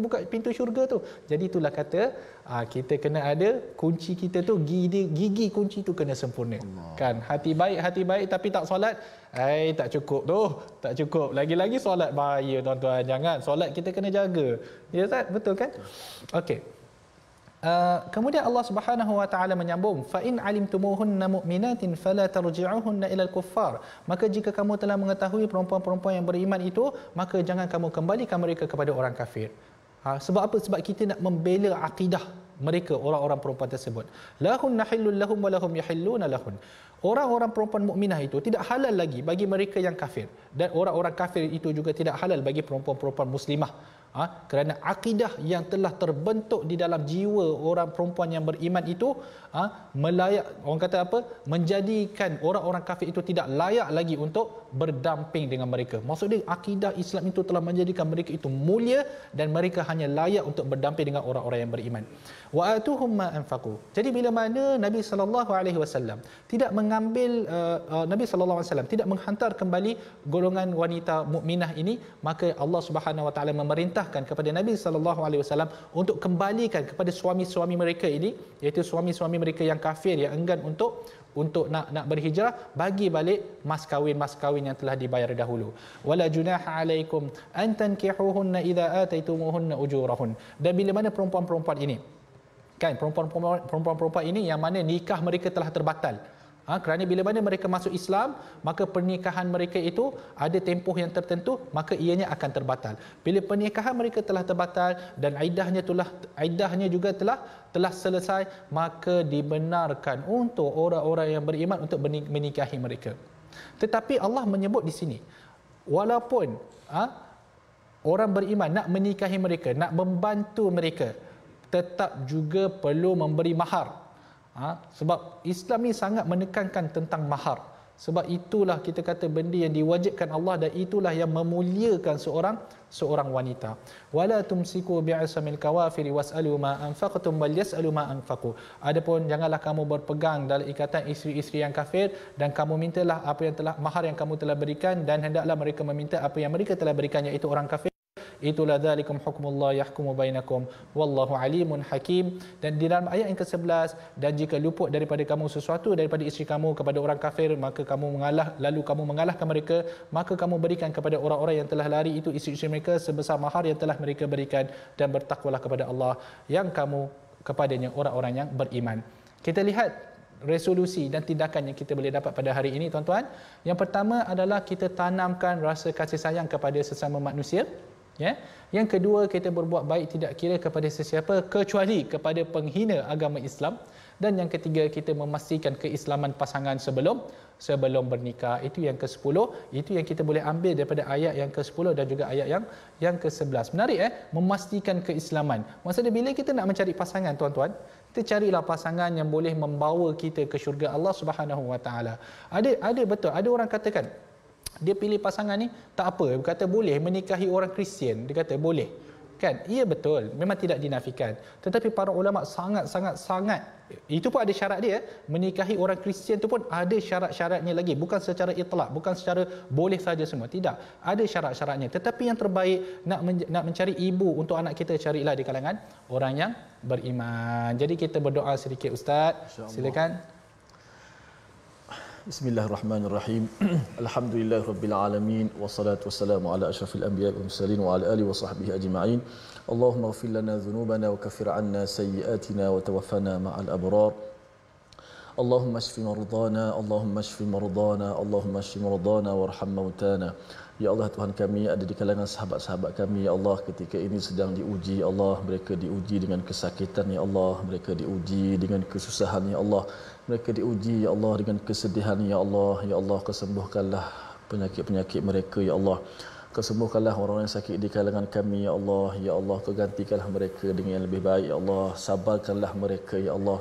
buka pintu syurga tu. Jadi itulah kata kita kena ada kunci kita tu, gigi kunci tu kena sempurna. Allah. Kan, hati baik tapi tak solat, tak cukup tu, tak cukup. Lagi-lagi solat bahaya tuan-tuan. Jangan, solat kita kena jaga. Ya tak? Betul kan? Okey. Kemudian Allah Subhanahu wa taala menyambung, fa in alimtumuhunna mu'minatin fala tarji'uhunna ilal kuffar. Maka jika kamu telah mengetahui perempuan-perempuan yang beriman itu, maka jangan kamu kembalikan mereka kepada orang kafir. Sebab apa? Sebab kita nak membela akidah mereka, orang-orang perempuan tersebut. Lahunna hillul lahum wa lahum yahilluna lahun. Orang-orang perempuan mukminah itu tidak halal lagi bagi mereka yang kafir, dan orang-orang kafir itu juga tidak halal bagi perempuan-perempuan muslimah. Kerana akidah yang telah terbentuk di dalam jiwa orang perempuan yang beriman itu melayak, orang kata apa, menjadikan orang-orang kafir itu tidak layak lagi untuk berdamping dengan mereka. Maksud dia akidah Islam itu telah menjadikan mereka itu mulia dan mereka hanya layak untuk berdamping dengan orang-orang yang beriman. Wa atuhum ma anfaqu. Jadi bila mana Nabi SAW tidak mengambil Nabi SAW tidak menghantar kembali golongan wanita mukminah ini, maka Allah Subhanahu wa taala memerintahkan kepada Nabi SAW untuk kembalikan kepada suami-suami mereka ini, iaitu suami-suami mereka yang kafir yang enggan untuk nak berhijrah, bagi balik mas kawin yang telah dibayar dahulu. Wala junaha alaikum an tankihuhunna idza ataitumuhunna ujurahun. Dan bila mana perempuan-perempuan ini, kan, perempuan-perempuan ini yang mana nikah mereka telah terbatal. Kerana bila mana mereka masuk Islam, maka pernikahan mereka itu ada tempoh yang tertentu, maka ianya akan terbatal. Bila pernikahan mereka telah terbatal dan iddahnya juga telah selesai, maka dibenarkan untuk orang-orang yang beriman untuk menikahi mereka. Tetapi Allah menyebut di sini, walaupun orang beriman nak menikahi mereka, nak membantu mereka, tetap juga perlu memberi mahar. Sebab Islam ni sangat menekankan tentang mahar. Sebab itulah kita kata benda yang diwajibkan Allah, dan itulah yang memuliakan seorang wanita. Wala tumsiku bi'asamil kawafiri was'alu ma anfaqtum bal yas'alu ma anfaqu. Adapun janganlah kamu berpegang dalam ikatan isteri-isteri yang kafir, dan kamu mintalah apa yang telah mahar yang kamu telah berikan, dan hendaklah mereka meminta apa yang mereka telah berikan, iaitu orang kafir. Itulah dzalikum hukmullah yahkumu bainakum wallahu alimun hakim. Dan di dalam ayat yang ke-11, dan jika luput daripada kamu sesuatu daripada isteri kamu kepada orang kafir, maka kamu mengalahkan mereka, maka kamu berikan kepada orang-orang yang telah lari itu isteri-isteri mereka sebesar mahar yang telah mereka berikan, dan bertakwalah kepada Allah yang kamu kepadanya orang-orang yang beriman. Kita lihat resolusi dan tindakan yang kita boleh dapat pada hari ini tuan-tuan. Yang pertama adalah kita tanamkan rasa kasih sayang kepada sesama manusia. Ya. Yang kedua, kita berbuat baik tidak kira kepada sesiapa kecuali kepada penghina agama Islam. Dan yang ketiga, kita memastikan keislaman pasangan sebelum bernikah. Itu yang ke-10. Itu yang kita boleh ambil daripada ayat yang ke-10 dan juga ayat yang ke-11. Menarik memastikan keislaman. Maksudnya bila kita nak mencari pasangan tuan-tuan, kita carilah pasangan yang boleh membawa kita ke syurga Allah Subhanahu Wa Taala. Ada betul, ada orang katakan dia pilih pasangan ni tak apa, dia kata boleh menikahi orang Kristian, dia kata boleh. Kan? Ia betul, memang tidak dinafikan. Tetapi para ulama sangat itu pun ada syarat dia. Menikahi orang Kristian tu pun ada syarat-syaratnya lagi, bukan secara itlak, bukan secara boleh saja semua. Tidak, ada syarat-syaratnya. Tetapi yang terbaik nak mencari ibu untuk anak kita, carilah di kalangan orang yang beriman. Jadi kita berdoa sedikit Ustaz. Silakan. Bismillahirrahmanirrahim. Alhamdulillahirabbil alamin wassalatu wassalamu ala asyrafil anbiya'i wal mursalin wa ala alihi washabbihi ajma'in. Allahumma ighfir lana dhunubana wa kaffir 'anna sayyi'atina wa tawaffana ma'al abrar. Allahumma shfi mardana, Allahumma shfi mardana, Allahumma shfi mardana warham mautana. Ya Allah, Tuhan kami, ada di kalangan sahabat-sahabat kami, ya Allah, ketika ini sedang diuji, ya Allah, mereka diuji dengan kesakitan, ya Allah, mereka diuji dengan kesusahan, ya Allah, mereka diuji, ya Allah, dengan kesedihan, ya Allah, ya Allah, kesembuhkanlah penyakit-penyakit mereka, ya Allah, kesembuhkanlah orang-orang yang sakit di kalangan kami, ya Allah, ya Allah, kegantikanlah mereka dengan yang lebih baik, ya Allah, sabarkanlah mereka, ya Allah,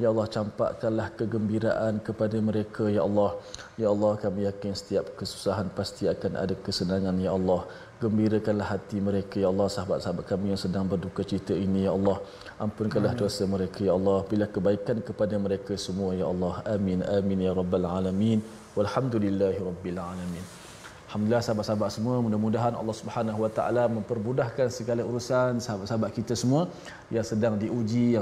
ya Allah, campakkanlah kegembiraan kepada mereka, ya Allah, ya Allah, kami yakin setiap kesusahan pasti akan ada kesenangan, ya Allah, gembirakanlah hati mereka, ya Allah, sahabat-sahabat kami yang sedang berduka cita ini, ya Allah, ampunkanlah dosa mereka, ya Allah, bila kebaikan kepada mereka semua, ya Allah, amin, amin, ya rabbal alamin, walhamdulillahi rabbil alamin. Alhamdulillah sahabat-sahabat semua, mudah-mudahan Allah Subhanahu Wa Taala mempermudahkan segala urusan sahabat-sahabat kita semua yang sedang diuji,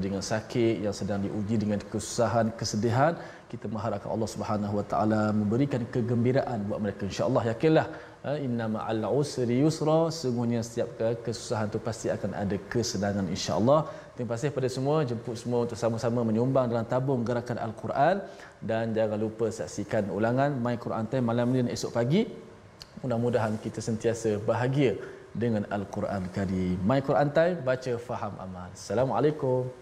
dengan sakit, yang sedang diuji dengan kesusahan, kesedihan. Kita mengharapkan Allah Subhanahu Wa Taala memberikan kegembiraan buat mereka, insya-Allah. Yakinlah, inna ma'al usri yusra, sungguhnya setiap kesusahan itu pasti akan ada kesenangan, insya-Allah. Terima kasih pada semua, jemput semua untuk sama-sama menyumbang dalam tabung gerakan Al-Quran, dan jangan lupa saksikan ulangan My Quran Time malam ni dan esok pagi. Mudah-mudahan kita sentiasa bahagia dengan Al-Quran Karim. My Quran Time, baca, faham, amal. Assalamualaikum.